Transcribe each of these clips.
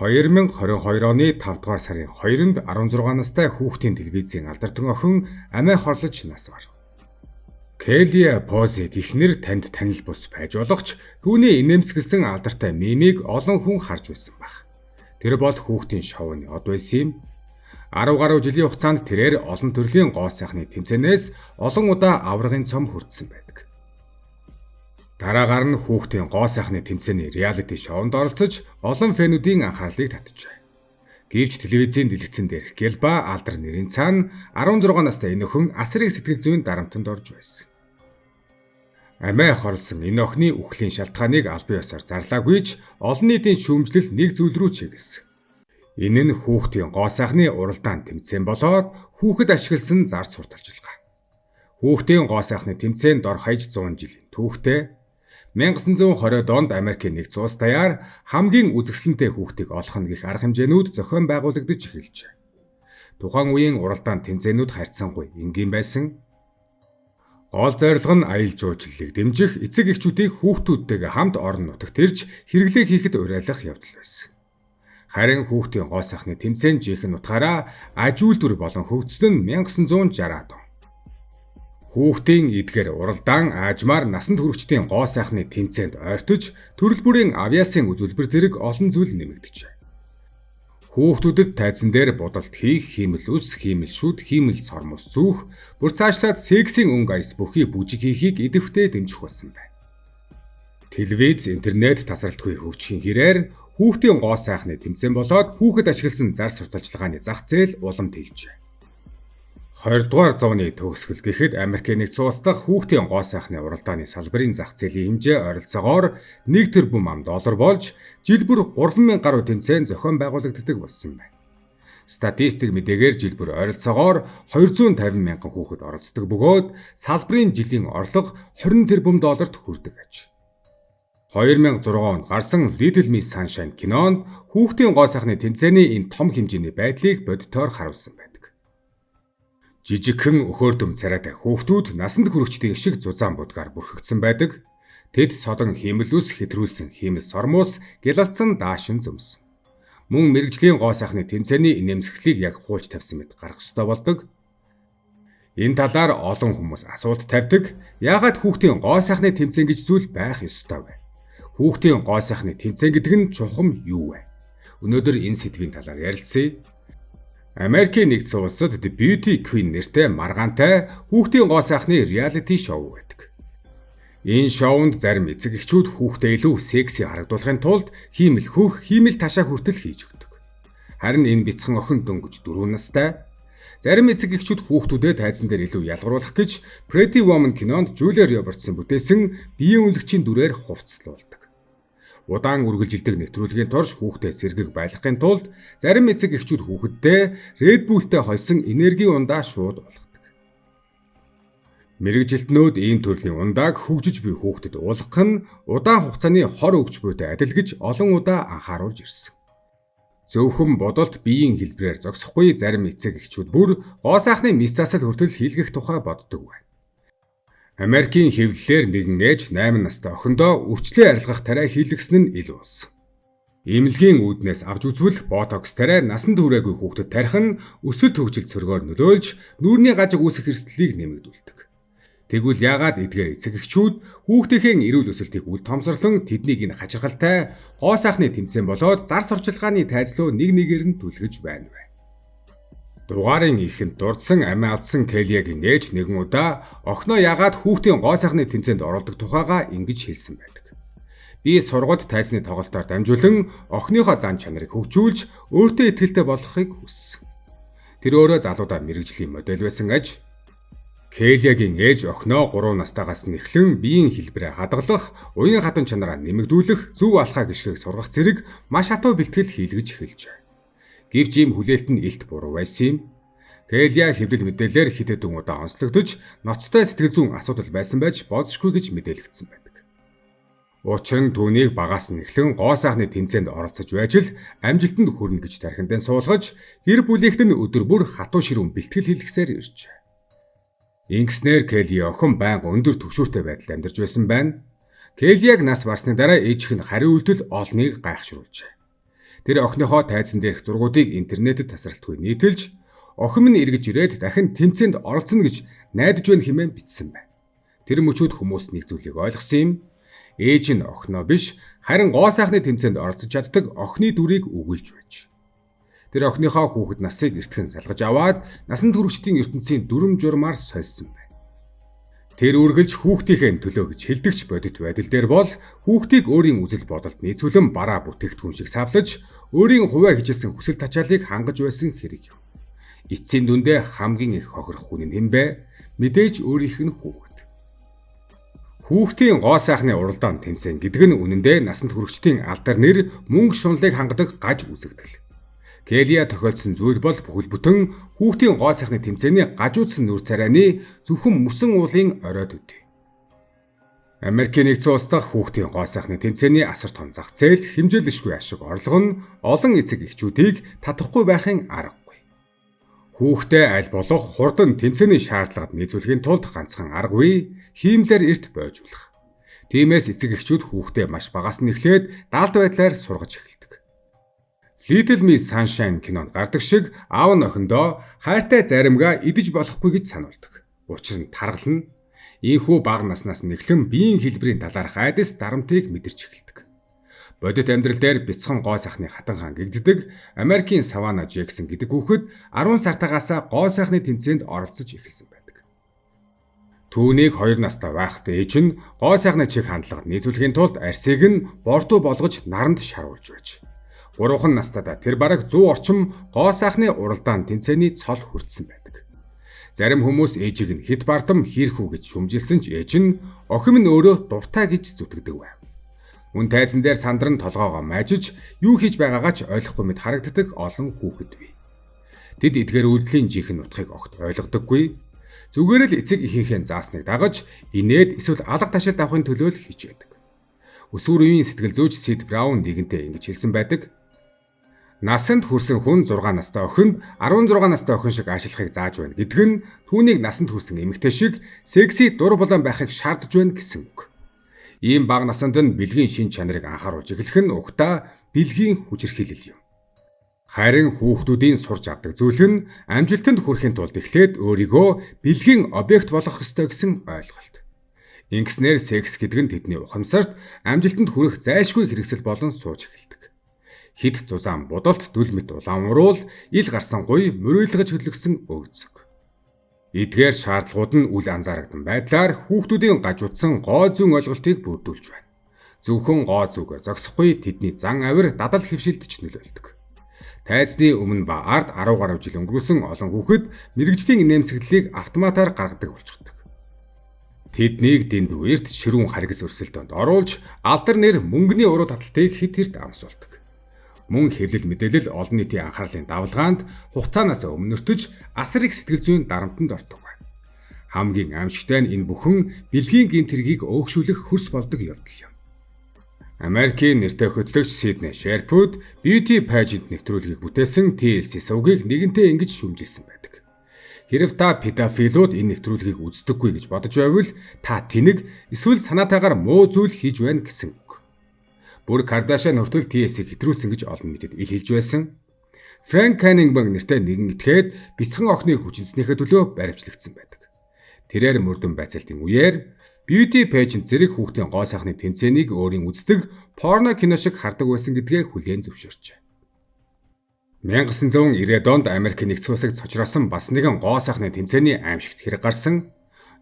2022 оны 5 дугаар сарын 2-нд 16 настай хүүхдийн телевизийн алдартай охин амиа хорлож нас барв. Келли Пози гихнэр танд танил бус байж болохч түүний инээмсэглсэн алдартай мемийг олон хүн харж байсан баг. Тэр бол хүүхдийн шоуны од байсан юм. 10 гаруй жилийн хугацаанд тэрээр олон төрлийн гоо сайхны тэмцээнээс олон удаа аврагын цом хүртсэн байдаг. Дараагаар нь хүүхдийн гоо сайхны тэмцээний реалити шоунд оролцож олон фэнүүдийн анхаарлыг татжээ. Гэвч телевизийн дэлгэцэн дээрх Гэлба алдар нэрийн цаана 16 настай энэ охин асрыг сэтгэл зүйн дарамтанд орж байсан. Амиа хорлсон энэ охины үхлийн шалтгааныг албан ёсоор зарлаагүй ч олон нийтийн шүүмжлэл нэг зүйл рүү чиглэсэн. Энэ нь хүүхдийн гоо сайхны уралдаан тэмцээн болоод хүүхэд ашигласан зар сурталчилгаа. Хүүхдийн гоо сайхны тэмцээнд дор хаяж 100 жилийн түүхтэй 1920 онд Америкийн нэгдсэн улс даяар хамгийн үзэсгэлэнтэй хүүхдийг олох гэх арга хэмжээнүүд зохион байгуулагдаж эхэлжээ. Тухайн үеийн уралдаан тэмцээнүүд харьцангуй энгийн байсан. Гол зорилго нь аял жуулчлалыг дэмжих, эцэг эхчүүдийг хүүхдүүдтэйгээ хамт орон нутагт ирж хэрэглээ хийхэд уриалгах явдал байсан. Харин хүүхдийн гоо сайхны тэмцээн жинхэнэ утгаараа аж үйлдвэр болон хөгжсөн нь 1960-ад он. Хүүхдийн эдгээр уралдаан аажмаар насанд хүрэгчдийн гоо сайхны тэмцээнд ойртож төрөл бүрийн авиасын үзүүлбэр зэрэг олон зүйл нэмэгдэжээ. Хүүхдүүдэд тайзан дээр будалт хийх, хиймэл ус, хиймэл шүд, хиймэл сормос зүүх, бүр цаашлаад сексийн өнгө аяс бүхий бүжиг хийхийг идэвхтэй дэмжих болсон байна. Телевиз, интернет тасралтгүй хөгжихийн хэрээр хүүхдийн гоо сайхны тэмцээн болоод хүүхэд ашигласан зар сурталчилгааны зах зээл улам тэлжээ. 20 дугаар зууны төгсгөл гэхэд Америкийн нэгдсэн улс дахь хүүхдийн гоо сайхны уралдааны салбарын зах зээлийн хэмжээ ойролцоогоор 1 тэрбум ам доллар болж жил бүр 3000 гаруй тэмцээн зохион байгуулагддаг болсон байна. Статистик мэдээгээр жил бүр ойролцоогоор 250 мянган хүүхэд оролцдог бөгөөд салбарын жилийн орлого 20 тэрбум долларт хүрдэг аж. 2006 онд гарсан Little Miss Sunshine кинонд хүүхдийн гоо сайхны тэмцээний энэ том хэмжээний байдлыг бодитоор харуулсан байдаг. Жижигхэн өхөөрдөм царайтай хүүхдүүд насанд хүрэгчдийн шиг зузаан будгаар бүрхэгдсэн байдаг. Тэд содон хиймэл ус хэтрүүлсэн хиймэл сормоос гялалцсан даашин зөмсөн. Мөн мэрэгжлийн гоо сайхны тэмцээний инээмсэглэлийг яг хуульч тавьсан мэт гарах ёстой болдог. Энэ талаар олон хүмүүс асуулт тавьдаг. Яагаад хүүхдийн гоо сайхны тэмцээн гэж зүйл байх ёстой вэ? Хүүхдийн гоо сайхны тэмцээн гэдэг нь чухам юу вэ? Өнөөдөр энэ сэдвийн талаар ярилцъя. Америкийн нэгдсэн улсад The Beauty Queen нэртэй маргаантай хүүхдийн гоо сайхны реалити шоу байдаг. Энэ шоунд зарим эцэг эхчүүд хүүхдээ илүү секси харагдуулахын тулд хиймэл хөх, хиймэл ташаа хүртэл хийж өгдөг. Харин энэ бяцхан охин дөнгөж 4 настай. Зарим эцэг эхчүүд хүүхдүүдэд тайзан дээр илүү ялгаруулах гэж Pretty Woman кинонд Julia Roberts бүтээсэн биеийн үнэлэгчийн дүрээр хувцаслуулдаг. Удаан үргэлжилдэг нэвтрүүлгийн турш хүүхдээ сэргийг байлгахын тулд зарим эцэг эхчүүд хүүхэддээ Red Bull-тэй хольсон энерги ундаа шууд болгодог. Мэргэжилтнүүд ийм төрлийн ундааг хөгжиж буй хүүхдэд уулгах нь удаан хугацааны хор өгч буйтай адил гэж олон удаа анхааруулж ирсэн. Зөвхөн бодолт биеийн хэлбэрээр зогсохгүй зарим эцэг эхчүүд бүр гоо сайхны мис засал хүртэл хийлгэх тухай боддог байна. Америкийн хэвлэлээр нэгэн ээж 8 настай охиндоо үрчлээ арилгах тариа хийлгэсэн нь ил болсон. Эмнэлгийн үүднээс авч үзвэл ботокс тариа насанд хүрээгүй хүүхдэд тарих нь өсөлт хөгжил цөргөөр нөлөөлж нүрийн гажиг үүсэх эрсдлийг нэмэгдүүлдэг. Тэгвэл яагаад эдгээр эцэг эхчүүд хүүхдийн эрүүл өсөлтийг үл томсорлон тэднийг энэ хачиргалтай гоо сайхны тэмцээн болоод зар сурчилгааны тайзлуу нэг нэгээр нь түлхэж байна вэ? Дугаарын ихэнд дурдсан амиа алдсан Келлигийн ээж нэгэн удаа охиноо яагаад хүүхдийн гоо сайхны тэмцээнд оролдог тухайга ингэж хэлсэн байдаг. Би сургуульд тайзны тоглолтоор дамжуулан охиныхоо зан чанарыг хөгжүүлж өөртөө итгэлтэй болгохыг хүссэн. Тэр өөрөө залуудаа мэрэгжлийн модель байсан аж. Келлигийн ээж охиноо 3 настайгаас нь эхлэн биеийн хэлбэрээ хадгалах, уян хатан чанараа нэмэгдүүлэх, зөв алхаа гიშгийг сургах зэрэг маш хатуу бэлтгэл хийлгэж эхэлжээ. Гэвч ийм хүлээлт нь илт буруу байсан юм. Келли хэвлэл мэдээлэлээр хэд хэдэн удаа онцлогдож, ноцтой сэтгэл зүйн асуудал байсан байж болзошгүй гэж мэдээлэгдсэн байдаг. Учир нь түүнийг багаас нь эхлэн гоо сайхны тэмцээнд оролцож байж л амжилтанд хүрнэ гэж тархиндаа суулгаж, гэр бүлийнхэд нь өдөр бүр хатуу ширүүн бэлтгэл хийлгэсээр иржээ. Ингэснээр Келли охин байнга өндөр түвшүүртэй байдалд амьдарч байсан байна. Келлиг нас барсны дараа ээжийнх нь хариу үйлдэл олныг гайхшруулжээ. Тэр охиныхоо тайзан дээрх зургуудыг интернетэд тасралтгүй нийтэлж, охин минь эргэж ирээд дахин тэмцээнд оролцоно гэж найдаж байна хэмээн бичсэн байна. Тэр мөчүүд хүмүүс нэг зүйлийг ойлгосон юм. Ээж нь охиноо биш, харин гоо сайхны тэмцээнд оролцож чаддаг охины дүрийг өгүүлж байж. Тэр охиныхоо хүүхэд насыг эртхэн салгаж аваад насан туршидтын ертөнцийн дүрм журмаар сольсон байна. Тэр үргэлж хүүхдийнхээ төлөө гэж хэлдэгч бодит байдал дээр бол хүүхдийг өөрийн үзэл бодолд нийцүүлэн бараа бүтээгдэхүүн шиг савлаж, өөрийн хувиа хичээсэн хүсэл тачаалыг хангаж байсан хэрэг юм. Эцсийн дүндээ хамгийн их хохирох хүн нь хэн бэ? Мэдээж өөрийнх нь хүүхэд. Хүүхдийн гоо сайхны уралдаан тэмцээн гэдэг нь үнэндээ насанд хүрэгчдийн алдар нэр мөнгө шунлыг хангадаг гаж үзэгдэл. Келия тохиолдсон зүйл бол бүхэл бүтэн хүүхдийн гоо сайхны тэмцээний гажуудсан нүр царайны зөвхөн мөсөн уулын оройд үдээ. Америкийн нэгдсэн улс дахь хүүхдийн гоо сайхны тэмцээний асар том зах зээл, хэмжээлшгүй ашиг орлого нь олон эцэг эхчүүдийг татахгүй байхын аргагүй. Хүүхдээ аль болох хурдан тэмцээний шаардлагад нийцүүлэхийн тулд ганцхан аргагүй хиймлэр эрт бойжуулах. Тиймээс эцэг эхчүүд хүүхдээ маш багаас нь эхлээд даалд байдлаар сургаж эхэлдэг. Little Miss Sunshine кинонд гардаг шиг аав нь охиндоо хайртай заримгаа идэж болохгүй гэж сануулдаг. Учир нь таргал нь ийхүү бага наснаас нь эхлэн биеийн хэлбэрийн талаарх айдас дарамтыг мэдэрч эхэлдэг. Бодит амьдрал дээр бяцхан гоо сайхны хатан хаан гэгддэг Америкийн Savannah Jackson гэдэг хүүхэд 10 сартаагаасаа гоо сайхны тэмцээнд оролцож эхэлсэн байдаг. Түүнийг 2 настай байхдаа ээж нь гоо сайхны чиг хандлагад нийцүүлэхийн тулд арсыг нь бордуу болгож наранд шаруулж байж. 3 настайдаа тэр бараг 100 орчим гоо сайхны уралдаан тэмцээний цол хүртсэн байдаг. Зарим хүмүүс ээжийг нь хэд бардам хийрхүү гэж шүмжилсэн ч ээж нь охин минь өөрөө дуртай гэж зүтгэдэг байв. Мөн тайзан дээр сандран толгоогоо майжиж юу хийж байгаагаа ч ойлгохгүй мэд харагддаг олон хүүхэд бий. Тэд эдгээр үйлдэлийн жинхэнэ утгыг огт ойлгодоггүй. Зүгээр л эцэг эхийнхээ заасныг дагаж инээд эсвэл алга ташаалд авахын төлөө л хийж байдаг. Өсвөр үеийн сэтгэл зүйч Сид Браун нэгэнтээ ингэж хэлсэн байдаг. Насанд хүрсэн хүн 6 настай охинд 16 настай охин шиг ажиллахыг зааж байна гэдэг нь түүнийг насанд хүрсэн эмэгтэй шиг секси дур булан байхыг шаардж байна гэсэн үг. Ийм бага насанд нь бэлгийн шин чанарыг анхааруулж эхлэх нь угтаа бэлгийн хүчирхийлэл юм. Харин хүүхдүүдийн сурч авдаг зүйл нь амжилтанд хүрэхин тулд эхлээд өөрийгөө бэлгийн объект болгох ёстой гэсэн ойлголт. Ингэснээр секс гэдэг нь тэдний ухамсарт амжилтанд хүрэх зайлшгүй хэрэгсэл болон сууж эхэлдэг. Хит зузаан будалт дүл мэт улаан уруул ил гарсан гуй мөрөйлгөж хөдлөгсөн өвцөг. Эдгээр шаардлагууд нь үл анзаарагдан байдлаар хүүхдүүдийн гажуудсан гоо зүүн ойлголтыг бүрдүүлж байна. Зөвхөн гоо зүгээр зогсохгүй тэдний зан авир дадал хэвшилдэж нөлөөлдөг. Тайзны өмнө ба ард 10 гаруй жил өнгөрсөн олон хүүхэд мэрэгжлийн инээмсэглэлийг автоматар гаргадаг болчихдог. Тэднийг дэнд үерт ширүүн харгас өрсөлдөөнд оруулж алдар нэр мөнгөний уруу таталтыг хит хэрт амсуулдаг. Мөн хэвлэл мэдээлэл олон нийтийн анхаарлын давлгаанд хугацаанаас өмнөртөж асар их сэтгэл зүйн дарамтанд ортдог байна. Хамгийн аимшигтай нь энэ бүхэн бэлгийн гэмт хэргийг өөгшүүлэх хөрс болдог явдал юм. Америкийн нэртэй хөтлөгч Сидней Шерпуд Beauty Pageant нэвтрүүлгийг бүтээсэн TLC сувгийг нэгэнтээ ингэж шүүмжилсэн байдаг. Хэрв та педофилууд энэ нэвтрүүлгийг үздэггүй гэж бодож байвал та тэнэг эсвэл санаатаагаар муу зүйл хийж байна гэсэн. Бүр Кардашиан хүртэл TS-ийг хэтрүүлсэн гэж олон нийтэд ил хэлж байсан. Фрэнк Каннингберг нэртэй нэгэн этгээд бяцхан охины хүчинснийхээ төлөө баримтлагдсан байдаг. Тэрээр мөрдөн байцаалтын үеэр Beauty Pageant зэрэг хүүхдийн гоо сайхны тэмцээнийг өөрийн үздэг порно кино шиг хардаг байсан гэдгээ хүлээн зөвшөөрчээ. 1990-ад онд Америк нэгдсэн улсыг цочроосон бас нэгэн гоо сайхны тэмцээний аимшигт хэрэг гарсан.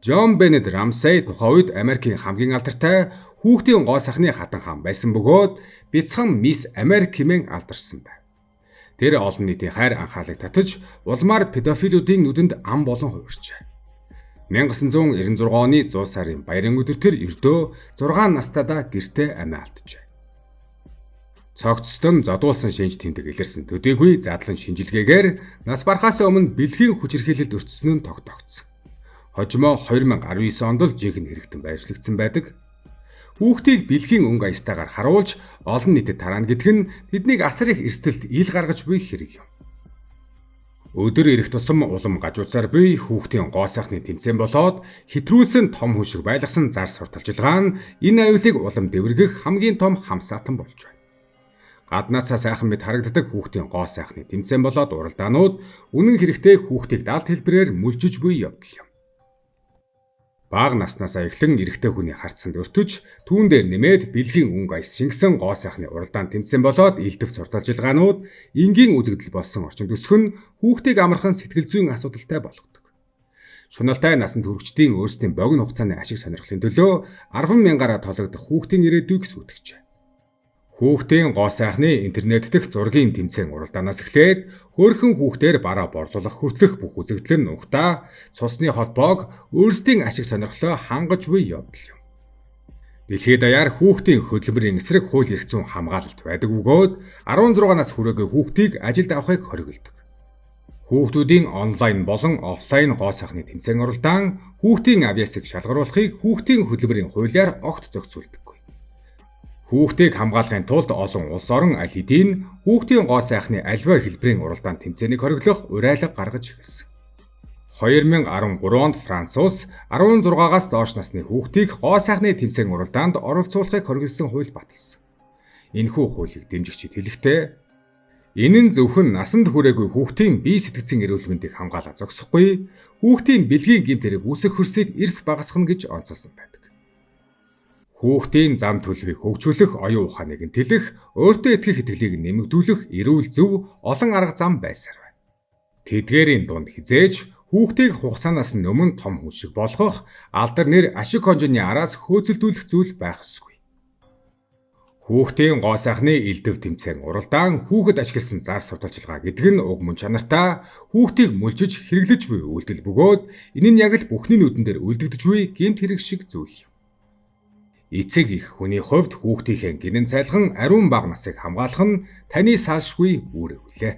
John Bennett Ramsey тухайн үед Америкийн хамгийн алдартай хүүхдийн гоо сайхны хатан хаан байсан бөгөөд бяцхан Мисс Америк хэмээн алдарсан байв. Тэр олон нийтийн хайр анхаарлыг татаж улмаар педофилуудын нүдэнд ам болон хувирчээ. 1996 оны 100 сарын баярын өдөр тэр ердөө 6 настайдаа гэртээ амиа алджээ. Цогцтон зодуулсан шинж тэмдэг илэрсэн төдийгүй задлан шинжилгээгээр нас барахаас өмнө бэлгийн хүчирхийлэлд өртсөн нь тогтогдсон. Хожимо 2019 онд л жинхэнэ хэрэгтэн байршлагдсан байдаг. Хүүхдийг бэлгийн өнгө аястаагаар харуулж олон нийтэд тараана гэдэг нь тэднийг асар их эрсдэлд ил гаргаж буй хэрэг юм. Өдөр ирэх тусам улам гажуудсаар буй хүүхдийн гоо сайхны тэмцээн болоод хэтрүүлсэн том хүн шиг байлгасан зар сурталчилгаа нь энэ аюулыг улам дэвргэх хамгийн том хамсаатан болж байна. Гаднаасаа сайхан мэд харагддаг хүүхдийн гоо сайхны тэмцээн болоод уралдаанууд үнэн хэрэгтээ хүүхдийг далд хэлбэрээр мүлжиж буй явдал юм. Бага наснасаа эхлэн эрэгтэй хүний хартсанд өртөж, түүн дээр нэмээд бэлгийн өнгө аяс шингэсэн гоо сайхны уралдаан тэмцээн болоод илдэв сурталчилгаанууд энгийн үзэгдэл болсон орчинд өсгөн хүүхдийг амархан сэтгэл зүйн асуудалтай болгодог. Шуналтай насанд хүрэгчдийн өөрсдийн богино хугацааны ашиг сонирхлын төлөө 10,000-аараа тологдох хүүхдийн ирээдүйг сүйтгэжээ. Хүүхдийн гоо сайхны интернет дэх зургийн тэмцээн уралдаанаас эхлээд хөөрхөн хүүхдээр бараа борлуулах хүртэх бүх үзэгдэл нь ухтаа цусны холбоог өөрсдийн ашиг сонирхлоо хангаж буй явдал юм. Дэлхийд даяар хүүхдийн хөдөлмөрийн эсрэг хууль эрх зүйн хамгаалалт байдаг бөгөөд 16-наас хүрээгүй хүүхдийг ажилд авахыг хориглодог. Хүүхдүүдийн онлайн болон офлайн гоо сайхны тэмцээн уралдаан хүүхдийн авьяасыг шалгаруулахыг хүүхдийн хөдөлмөрийн хуулиар огт зохицуулдаггүй. Хүүхдийг хамгаалахын тулд олон улс орон аль хэдийн хүүхдийн гоо сайхны аливаа хэлбэрийн уралдаан тэмцээнийг хориглох уриалга гаргаж ирсэн. 2013 онд Франц улс 16-аас доош насны хүүхдийг гоо сайхны тэмцээн уралдаанд оролцуулахыг хориглосон хууль баталсан. Энэхүү хуулийг дэмжигчид хэлэхдээ энэ нь зөвхөн насанд хүрээгүй хүүхдийн бие сэтгцийн эрүүл мэндийг хамгаалах зогсохгүй, хүүхдийн бэлгийн гэмт хэрэг үүсэх хөрсийг эрс багасгах гэж онцолсон байдаг. Хүүхдийн зам төлөвийг хөгжүүлэх оюун ухааныг нь тэлэх, өөртөө итгэх итгэлийг нэмэгдүүлэх эрүүл зөв олон арга зам байсаар байна. Тэдгээрийн дунд хизээж хүүхдийг хугацаанаас нь өмнө том хүн шиг болгох, алдар нэр ашиг хонжины араас хөөцөлдүүлэх зүйл байх ёсгүй. Хүүхдийн гоо сайхны илдэв тэмцээн уралдаан хүүхэд ашигласан зар сурталчилгаа гэдэг нь уг мөн чанартай хүүхдийг мүлжиж хэрэглэж буй үйлдэл бөгөөд энэ нь яг л бүхний нүдэн дээр үлдэгдэж буй гэмт хэрэг шиг зүйл юм. Эцэг их хүний хувьд хүүхдийнхээ гинэн цайлхан ариун бага насыг хамгаалах нь таны салшгүй үүрэг үлээ.